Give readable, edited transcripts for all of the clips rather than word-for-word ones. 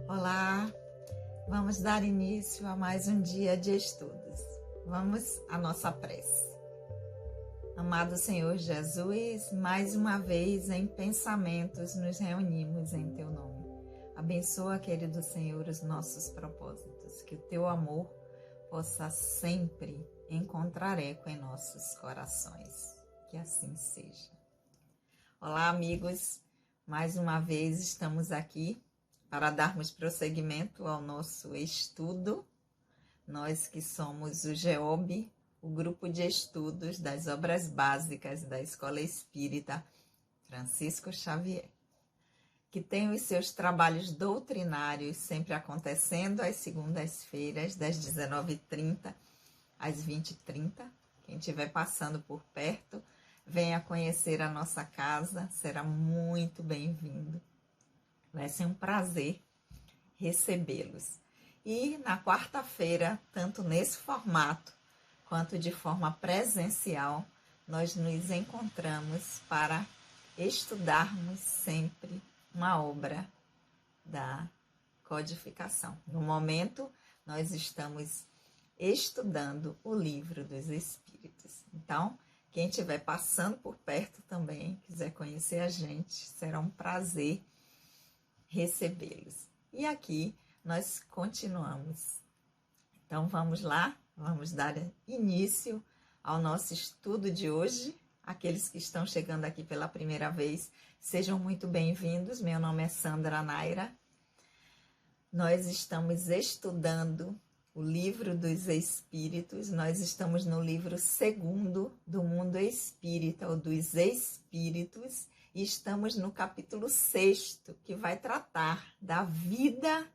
Olá, vamos dar início a mais um dia de estudos. Vamos à nossa prece. Amado Senhor Jesus, mais uma vez em pensamentos nos reunimos em Teu nome. Abençoa, querido Senhor, os nossos propósitos, que o Teu amor possa sempre encontrar eco em nossos corações. Que assim seja. Olá, amigos, mais uma vez estamos aqui para darmos prosseguimento ao nosso estudo. Nós que somos o GEOB, o grupo de estudos das obras básicas da Escola Espírita Francisco Xavier, que tem os seus trabalhos doutrinários sempre acontecendo às segundas-feiras, das 19h30 às 20h30. Quem estiver passando por perto, venha conhecer a nossa casa, será muito bem-vindo. Vai ser um prazer recebê-los. E na quarta-feira, tanto nesse formato quanto de forma presencial, nós nos encontramos para estudarmos sempre uma obra da codificação. No momento, nós estamos estudando o Livro dos Espíritos. Então, quem estiver passando por perto também, quiser conhecer a gente, será um prazer recebê-los. E aqui nós continuamos. Então vamos lá, vamos dar início ao nosso estudo de hoje. Aqueles que estão chegando aqui pela primeira vez, sejam muito bem-vindos. Meu nome é Sandra Naira. Nós estamos estudando o Livro dos Espíritos. Nós estamos no livro 2º do Mundo Espírita, ou dos Espíritos, e estamos no capítulo 6º, que vai tratar da vida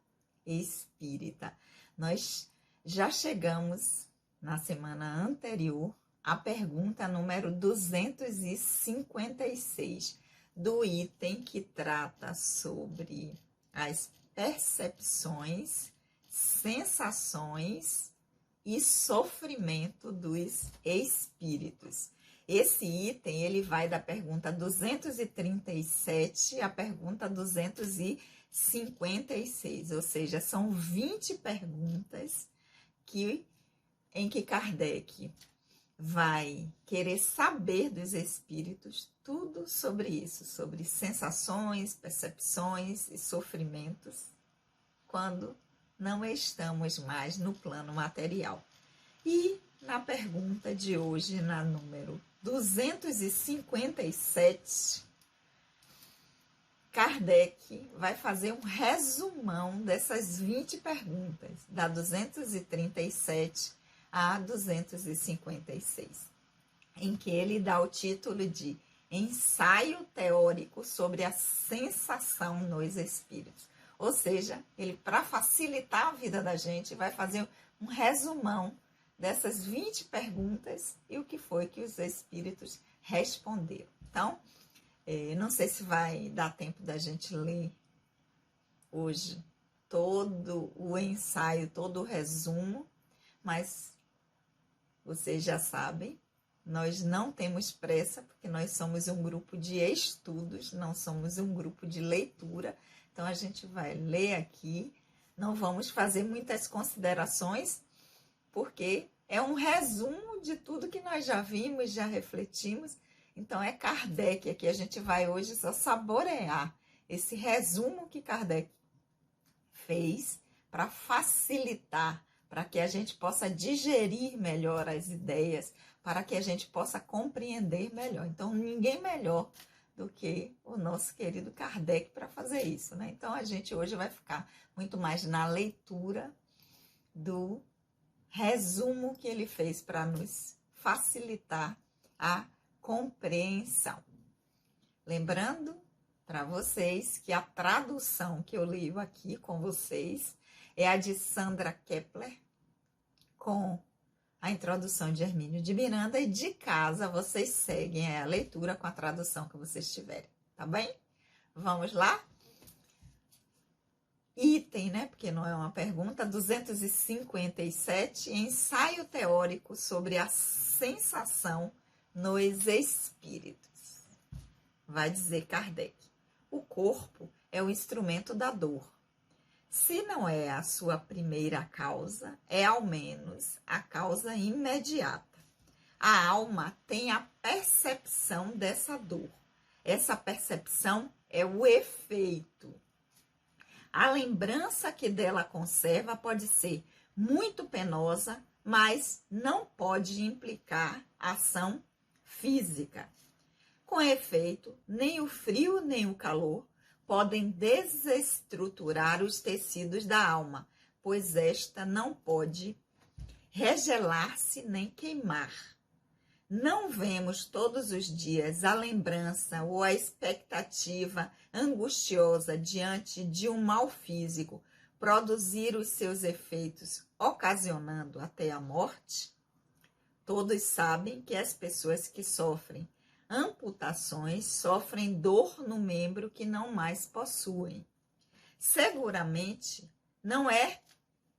espírita. Nós já chegamos na semana anterior à pergunta número 256, do item que trata sobre as percepções, sensações e sofrimento dos espíritos. Esse item, ele vai da pergunta 237 à pergunta 256, ou seja, são 20 perguntas em que Kardec vai querer saber dos espíritos tudo sobre isso, sobre sensações, percepções e sofrimentos, quando não estamos mais no plano material. E na pergunta de hoje, na número 257, Kardec vai fazer um resumão dessas 20 perguntas, da 237 a 256, em que ele dá o título de Ensaio Teórico sobre a Sensação nos Espíritos. Ou seja, ele, para facilitar a vida da gente, vai fazer um resumão dessas 20 perguntas e o que foi que os espíritos responderam. Então, não sei se vai dar tempo da gente ler hoje todo o ensaio, todo o resumo, mas vocês já sabem, nós não temos pressa, porque nós somos um grupo de estudos, não somos um grupo de leitura. Então, a gente vai ler aqui, não vamos fazer muitas considerações, porque é um resumo de tudo que nós já vimos, já refletimos. Então, é Kardec aqui. A gente vai hoje só saborear esse resumo que Kardec fez para facilitar, para que a gente possa digerir melhor as ideias, para que a gente possa compreender melhor. Então, ninguém melhor do que o nosso querido Kardec para fazer isso, né? Então, a gente hoje vai ficar muito mais na leitura do resumo que ele fez para nos facilitar a compreensão. Lembrando para vocês que a tradução que eu leio aqui com vocês é a de Sandra Kepler, com a introdução de Hermínio de Miranda, e de casa vocês seguem a leitura com a tradução que vocês tiverem, tá bem? Vamos lá? Item, né? Porque não é uma pergunta, 257, ensaio teórico sobre a sensação nos espíritos. Vai dizer Kardec: o corpo é o instrumento da dor. Se não é a sua primeira causa, é ao menos a causa imediata. A alma tem a percepção dessa dor. Essa percepção é o efeito. A lembrança que dela conserva pode ser muito penosa, mas não pode implicar ação física. Com efeito, nem o frio nem o calor podem desestruturar os tecidos da alma, pois esta não pode regelar-se nem queimar. Não vemos todos os dias a lembrança ou a expectativa angustiosa diante de um mal físico produzir os seus efeitos, ocasionando até a morte? Todos sabem que as pessoas que sofrem amputações sofrem dor no membro que não mais possuem. Seguramente não é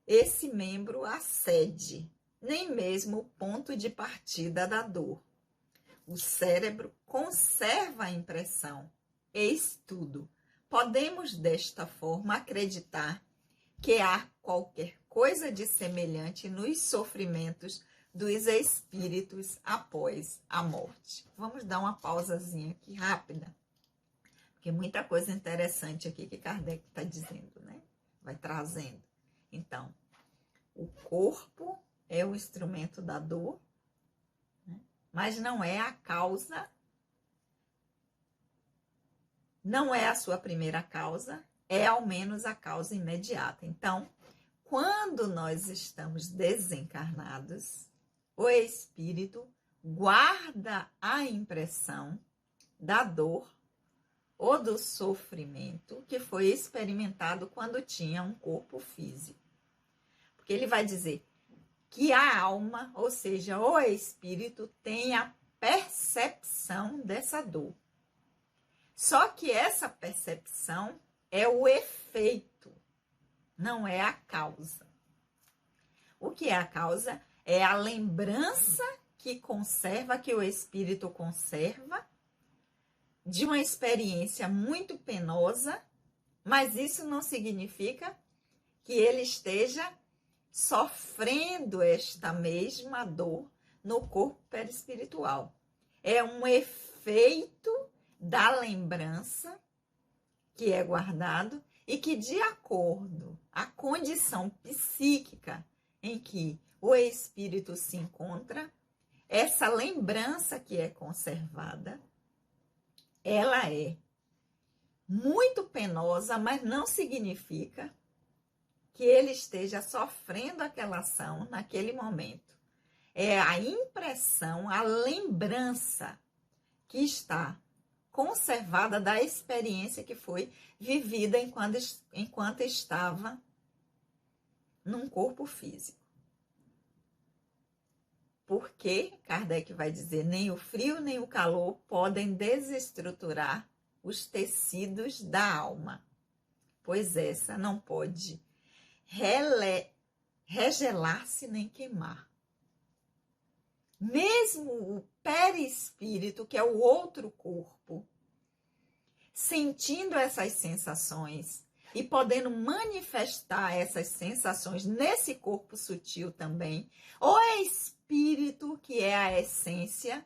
esse membro a sede, nem mesmo o ponto de partida da dor. O cérebro conserva a impressão. Eis tudo. Podemos, desta forma, acreditar que há qualquer coisa de semelhante nos sofrimentos dos espíritos após a morte. Vamos dar uma pausazinha aqui rápida, porque muita coisa interessante aqui que Kardec está dizendo, né? Vai trazendo. Então, o corpo é o instrumento da dor, né? Mas não é a causa, não é a sua primeira causa, é ao menos a causa imediata. Então, quando nós estamos desencarnados, o espírito guarda a impressão da dor ou do sofrimento que foi experimentado quando tinha um corpo físico. Porque ele vai dizer que a alma, ou seja, o espírito, tem a percepção dessa dor. Só que essa percepção é o efeito, não é a causa. O que é a causa? É a lembrança que conserva, que o espírito conserva, de uma experiência muito penosa, mas isso não significa que ele esteja sofrendo esta mesma dor no corpo perispiritual. É um efeito da lembrança que é guardado e que, de acordo à condição psíquica em que o espírito se encontra, essa lembrança que é conservada, ela é muito penosa, mas não significa que ele esteja sofrendo aquela ação naquele momento. É a impressão, a lembrança que está conservada da experiência que foi vivida enquanto estava num corpo físico. Porque, Kardec vai dizer, nem o frio nem o calor podem desestruturar os tecidos da alma, pois essa não pode regelar-se nem queimar. Mesmo o perispírito, que é o outro corpo, sentindo essas sensações e podendo manifestar essas sensações nesse corpo sutil também, o espírito, que é a essência,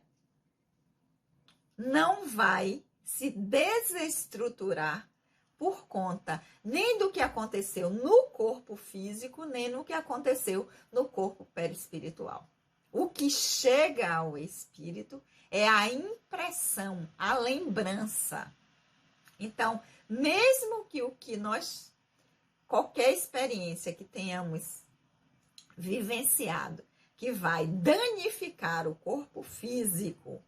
não vai se desestruturar por conta nem do que aconteceu no corpo físico, nem no que aconteceu no corpo perispiritual. O que chega ao espírito é a impressão, a lembrança. Então, mesmo que qualquer experiência que tenhamos vivenciado, que vai danificar o corpo físico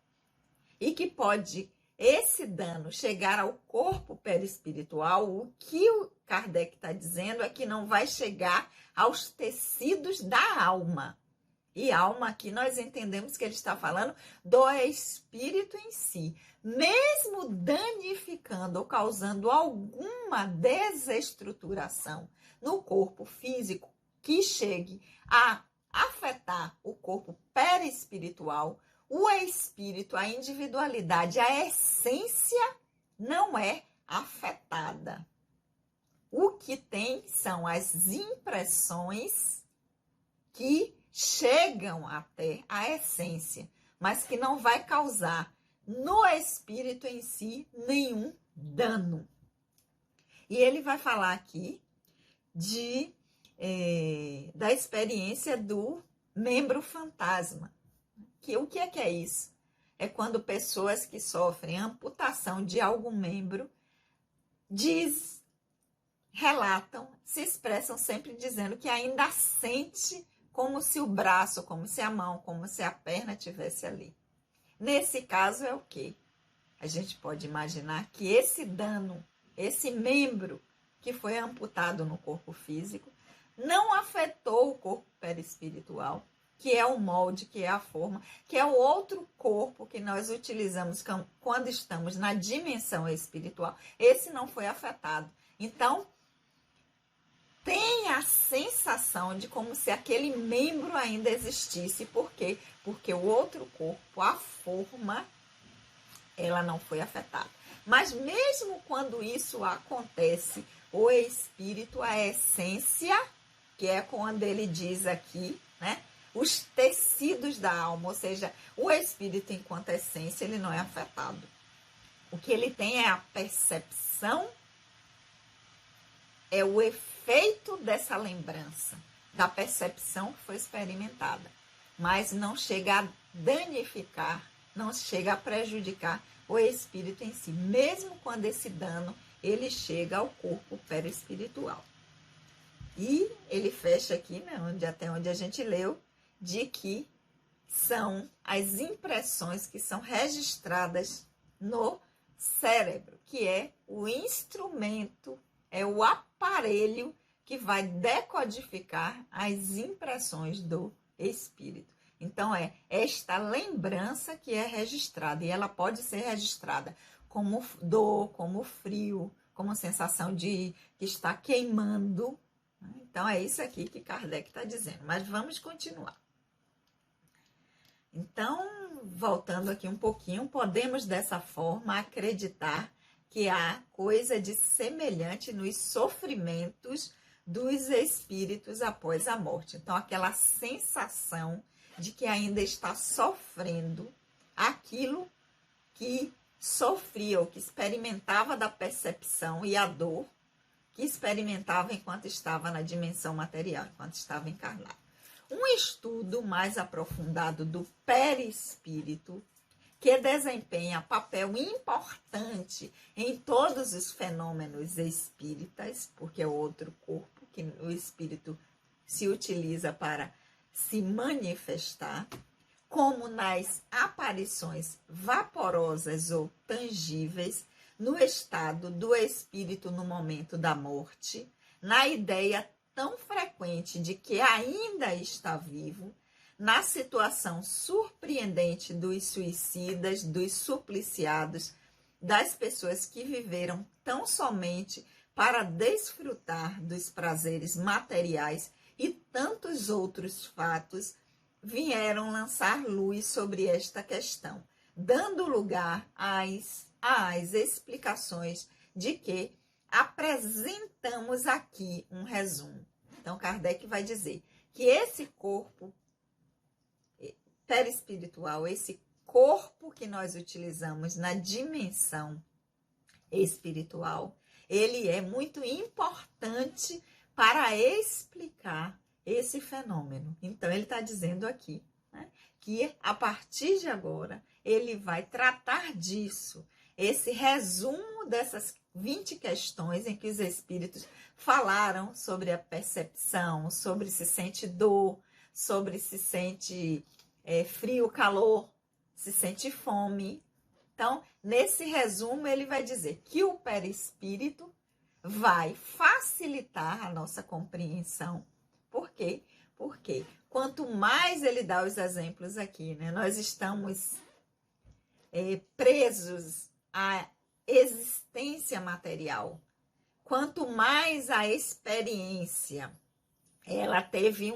e que pode esse dano chegar ao corpo perispiritual, o que o Kardec está dizendo é que não vai chegar aos tecidos da alma. E alma aqui nós entendemos que ele está falando do espírito em si. Mesmo danificando ou causando alguma desestruturação no corpo físico que chegue a afetar o corpo perispiritual, o espírito, a individualidade, a essência não é afetada. O que tem são as impressões que chegam até a essência, mas que não vai causar no espírito em si nenhum dano. E ele vai falar aqui da experiência do membro fantasma. O que é isso? É quando pessoas que sofrem amputação de algum membro relatam, se expressam sempre dizendo que ainda sente como se o braço, como se a mão, como se a perna estivesse ali. Nesse caso é o quê? A gente pode imaginar que esse dano, esse membro que foi amputado no corpo físico, não afetou o corpo perispiritual, que é o molde, que é a forma, que é o outro corpo que nós utilizamos quando estamos na dimensão espiritual. Esse não foi afetado. Então, tem a sensação de como se aquele membro ainda existisse. Por quê? Porque o outro corpo, a forma, ela não foi afetada. Mas mesmo quando isso acontece, o espírito, a essência, que é quando ele diz aqui, né? Os tecidos da alma, ou seja, o espírito enquanto essência, ele não é afetado. O que ele tem é a percepção, é o efeito dessa lembrança, da percepção que foi experimentada. Mas não chega a danificar, não chega a prejudicar o espírito em si, mesmo quando esse dano ele chega ao corpo perispiritual. E ele fecha aqui, né, até onde a gente leu, de que são as impressões que são registradas no cérebro, que é o instrumento, é o aparelho que vai decodificar as impressões do espírito. Então, é esta lembrança que é registrada, e ela pode ser registrada como dor, como frio, como sensação de que está queimando. Então, é isso aqui que Kardec está dizendo. Mas vamos continuar. Então, voltando aqui um pouquinho, podemos dessa forma acreditar que há coisa de semelhante nos sofrimentos dos espíritos após a morte. Então, aquela sensação de que ainda está sofrendo aquilo que sofria, ou que experimentava da percepção e a dor que experimentava enquanto estava na dimensão material, enquanto estava encarnado. Um estudo mais aprofundado do perispírito, que desempenha papel importante em todos os fenômenos espíritas, porque é outro corpo que o espírito se utiliza para se manifestar, como nas aparições vaporosas ou tangíveis, no estado do espírito no momento da morte, na ideia tão frequente de que ainda está vivo, na situação surpreendente dos suicidas, dos supliciados, das pessoas que viveram tão somente para desfrutar dos prazeres materiais, e tantos outros fatos vieram lançar luz sobre esta questão, dando lugar às explicações de que apresentamos aqui um resumo. Então, Kardec vai dizer que esse corpo perispiritual, esse corpo que nós utilizamos na dimensão espiritual, ele é muito importante para explicar esse fenômeno. Então, ele está dizendo aqui, né, que a partir de agora, ele vai tratar disso, esse resumo dessas 20 questões em que os espíritos falaram sobre a percepção, sobre se sente dor, sobre se sente frio, calor, se sente fome. Então, nesse resumo, ele vai dizer que o perispírito vai facilitar a nossa compreensão. Por quê? Porque quanto mais ele dá os exemplos aqui, né, nós estamos presos à existência material. Quanto mais a experiência, ela teve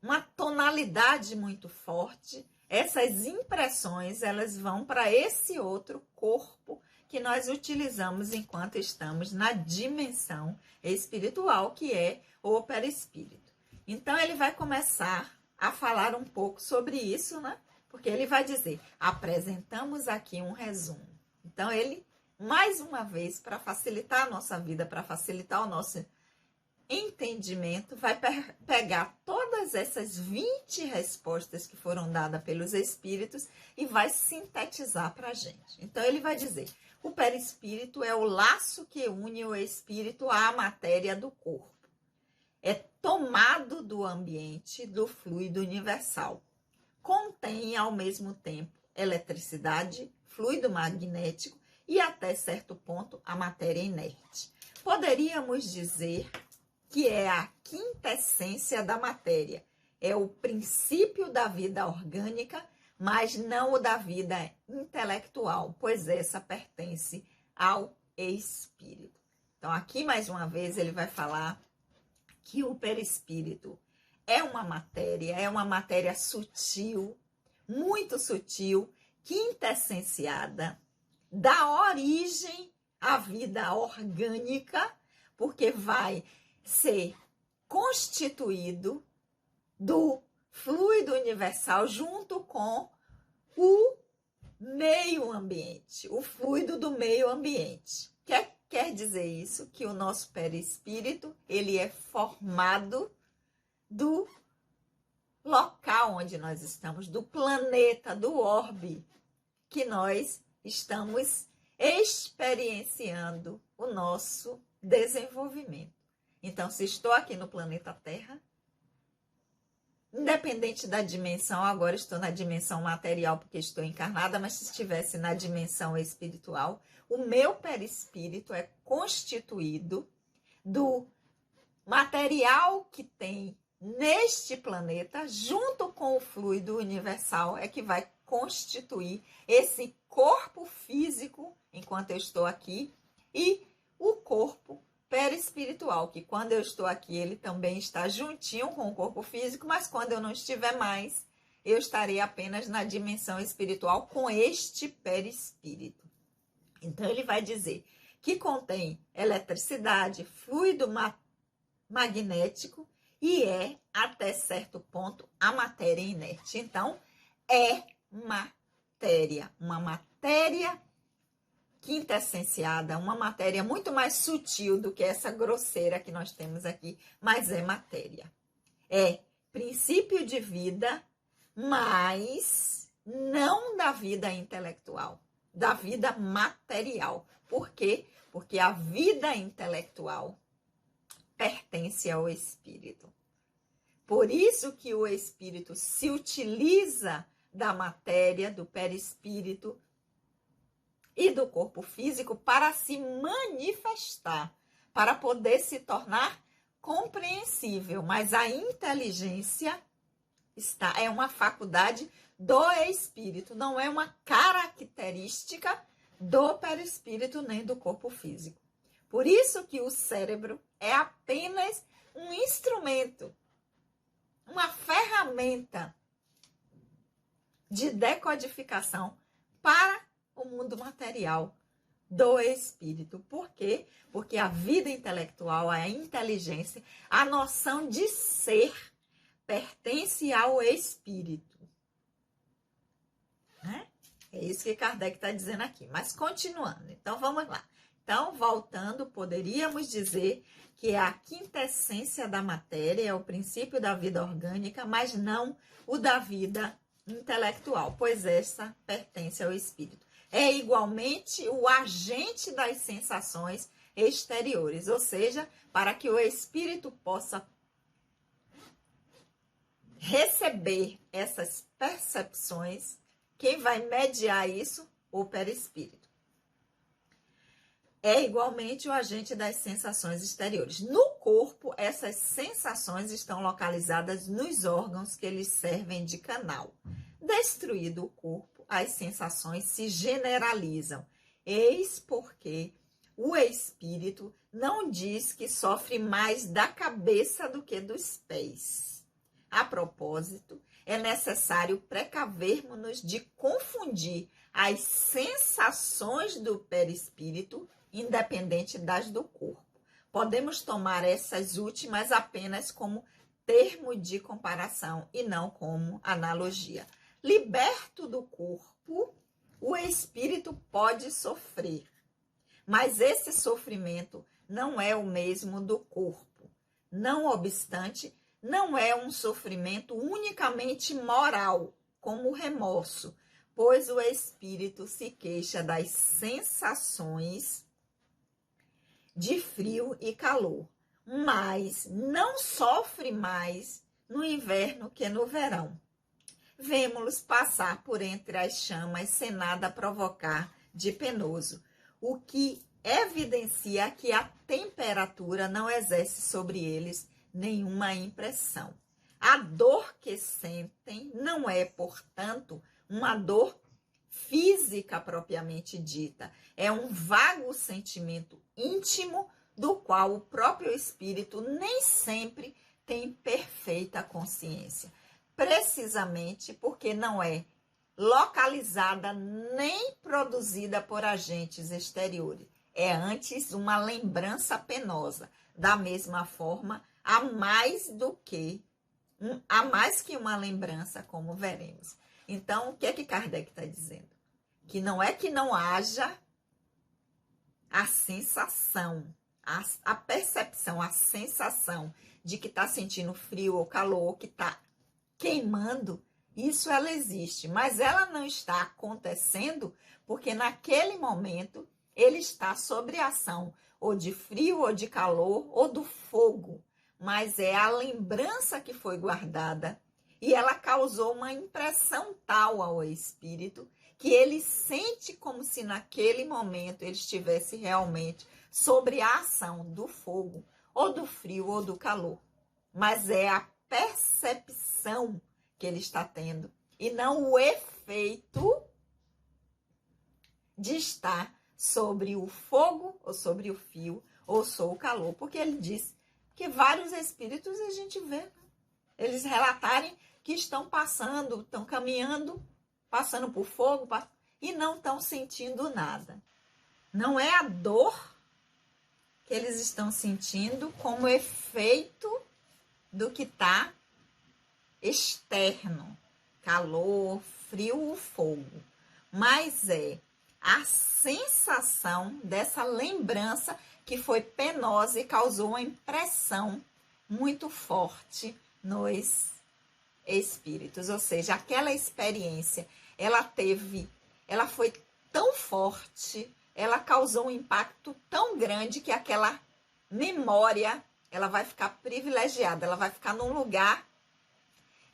uma tonalidade muito forte, essas impressões, elas vão para esse outro corpo que nós utilizamos enquanto estamos na dimensão espiritual, que é o perispírito. Então, ele vai começar a falar um pouco sobre isso, né? Porque ele vai dizer, apresentamos aqui um resumo. Então, ele, mais uma vez, para facilitar a nossa vida, para facilitar o nosso entendimento, vai pegar todas essas 20 respostas que foram dadas pelos espíritos e vai sintetizar para a gente. Então, ele vai dizer, o perispírito é o laço que une o espírito à matéria do corpo. É tomado do ambiente do fluido universal. Contém, ao mesmo tempo, eletricidade, fluido magnético e, até certo ponto, a matéria inerte. Poderíamos dizer que é a quintessência da matéria. É o princípio da vida orgânica, mas não o da vida intelectual, pois essa pertence ao espírito. Então, aqui, mais uma vez, ele vai falar que o perispírito é uma matéria sutil, muito sutil, quintessenciada, dá origem à vida orgânica, porque vai ser constituído do fluido universal junto com o meio ambiente, o fluido do meio ambiente. Quer dizer isso? Que o nosso perispírito, ele é formado do local onde nós estamos, do planeta, do orbe que nós estamos experienciando o nosso desenvolvimento. Então, se estou aqui no planeta Terra, independente da dimensão, agora estou na dimensão material porque estou encarnada, mas se estivesse na dimensão espiritual, o meu perispírito é constituído do material que tem neste planeta, junto com o fluido universal, é que vai constituir esse corpo físico, enquanto eu estou aqui, e o corpo perispiritual, que quando eu estou aqui, ele também está juntinho com o corpo físico, mas quando eu não estiver mais, eu estarei apenas na dimensão espiritual com este perispírito. Então, ele vai dizer que contém eletricidade, fluido magnético e é, até certo ponto, a matéria inerte. Então, é matéria, uma matéria quintessenciada, uma matéria muito mais sutil do que essa grosseira que nós temos aqui, mas é matéria. É princípio de vida, mas não da vida intelectual, da vida material. Por quê? Porque a vida intelectual pertence ao espírito. Por isso que o espírito se utiliza da matéria, do perispírito e do corpo físico para se manifestar, para poder se tornar compreensível. Mas a inteligência é uma faculdade do espírito, não é uma característica do perispírito nem do corpo físico. Por isso que o cérebro é apenas um instrumento, uma ferramenta de decodificação para o mundo material do espírito. Por quê? Porque a vida intelectual, a inteligência, a noção de ser pertence ao espírito. Né? É isso que Kardec está dizendo aqui. Mas continuando, então vamos lá. Então, voltando, poderíamos dizer que é a quintessência da matéria, é o princípio da vida orgânica, mas não o da vida intelectual, pois essa pertence ao espírito. É igualmente o agente das sensações exteriores, ou seja, para que o espírito possa receber essas percepções, quem vai mediar isso? O perispírito. É igualmente o agente das sensações exteriores. No corpo, essas sensações estão localizadas nos órgãos que lhes servem de canal. Destruído o corpo, as sensações se generalizam. Eis porque o espírito não diz que sofre mais da cabeça do que dos pés. A propósito, é necessário precavermos-nos de confundir as sensações do perispírito, independente das do corpo. Podemos tomar essas últimas apenas como termo de comparação e não como analogia. Liberto do corpo, o espírito pode sofrer, mas esse sofrimento não é o mesmo do corpo. Não obstante, não é um sofrimento unicamente moral, como o remorso, pois o espírito se queixa das sensações de frio e calor, mas não sofre mais no inverno que no verão. Vemo-los passar por entre as chamas sem nada provocar de penoso, o que evidencia que a temperatura não exerce sobre eles nenhuma impressão. A dor que sentem não é, portanto, uma dor física propriamente dita. É um vago sentimento íntimo do qual o próprio espírito nem sempre tem perfeita consciência. Precisamente porque não é localizada nem produzida por agentes exteriores. É antes uma lembrança penosa. Da mesma forma, há mais que uma lembrança, como veremos. Então, o que é que Kardec está dizendo? Que não é que não haja a sensação, a percepção, a sensação de que está sentindo frio ou calor, que está queimando, isso ela existe, mas ela não está acontecendo porque naquele momento ele está sob a ação ou de frio ou de calor ou do fogo, mas é a lembrança que foi guardada e ela causou uma impressão tal ao espírito que ele sente como se naquele momento ele estivesse realmente sobre a ação do fogo, ou do frio, ou do calor. Mas é a percepção que ele está tendo, e não o efeito de estar sobre o fogo, ou sobre o fio, ou sobre o calor. Porque ele diz que vários espíritos a gente vê, né? Eles relatarem que estão passando, estão caminhando, passando por fogo, e não estão sentindo nada. Não é a dor que eles estão sentindo como efeito do que está externo, calor, frio, fogo, mas é a sensação dessa lembrança que foi penosa e causou uma impressão muito forte nos espíritos, ou seja, aquela experiência, ela foi tão forte, ela causou um impacto tão grande que aquela memória, ela vai ficar privilegiada, ela vai ficar num lugar.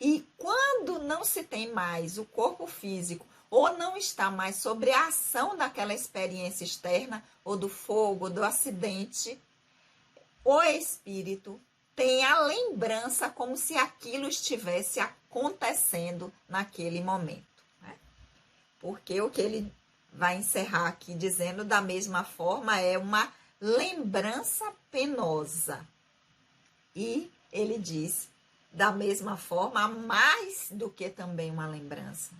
E quando não se tem mais o corpo físico, ou não está mais sobre a ação daquela experiência externa, ou do fogo, ou do acidente, o espírito tem a lembrança como se aquilo estivesse acontecendo naquele momento, né? Porque o que ele vai encerrar aqui dizendo da mesma forma é uma lembrança penosa. E ele diz, da mesma forma, mais do que também uma lembrança,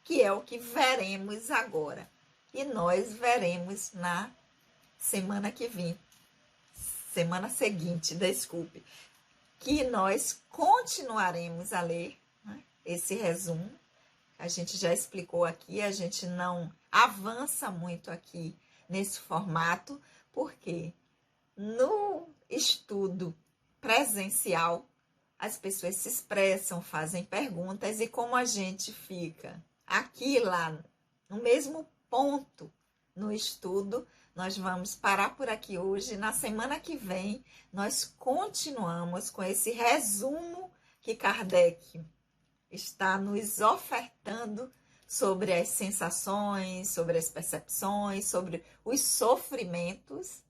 que é o que veremos agora. E nós veremos na semana que vem, semana seguinte, desculpe, que nós continuaremos a ler, né, esse resumo. A gente já explicou aqui, a gente não avança muito aqui nesse formato, porque no estudo presencial as pessoas se expressam, fazem perguntas, e como a gente fica aqui e lá no mesmo ponto no estudo, nós vamos parar por aqui hoje. Na semana que vem, nós continuamos com esse resumo que Kardec está nos ofertando sobre as sensações, sobre as percepções, sobre os sofrimentos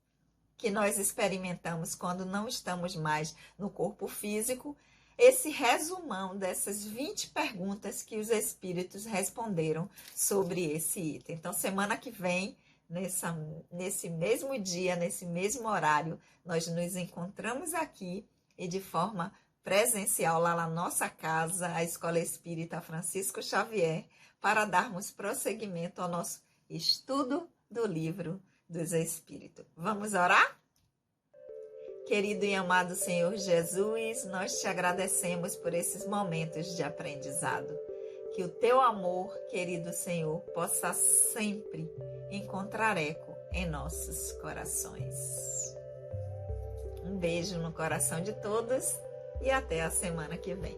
que nós experimentamos quando não estamos mais no corpo físico. Esse resumão dessas 20 perguntas que os espíritos responderam sobre esse item. Então, semana que vem, nesse mesmo dia, nesse mesmo horário, nós nos encontramos aqui e de forma presencial lá na nossa casa, a Escola Espírita Francisco Xavier, para darmos prosseguimento ao nosso estudo do livro dos Espíritos. Vamos orar? Querido e amado Senhor Jesus, nós te agradecemos por esses momentos de aprendizado. Que o teu amor, querido Senhor, possa sempre encontrar eco em nossos corações. Um beijo no coração de todos e até a semana que vem.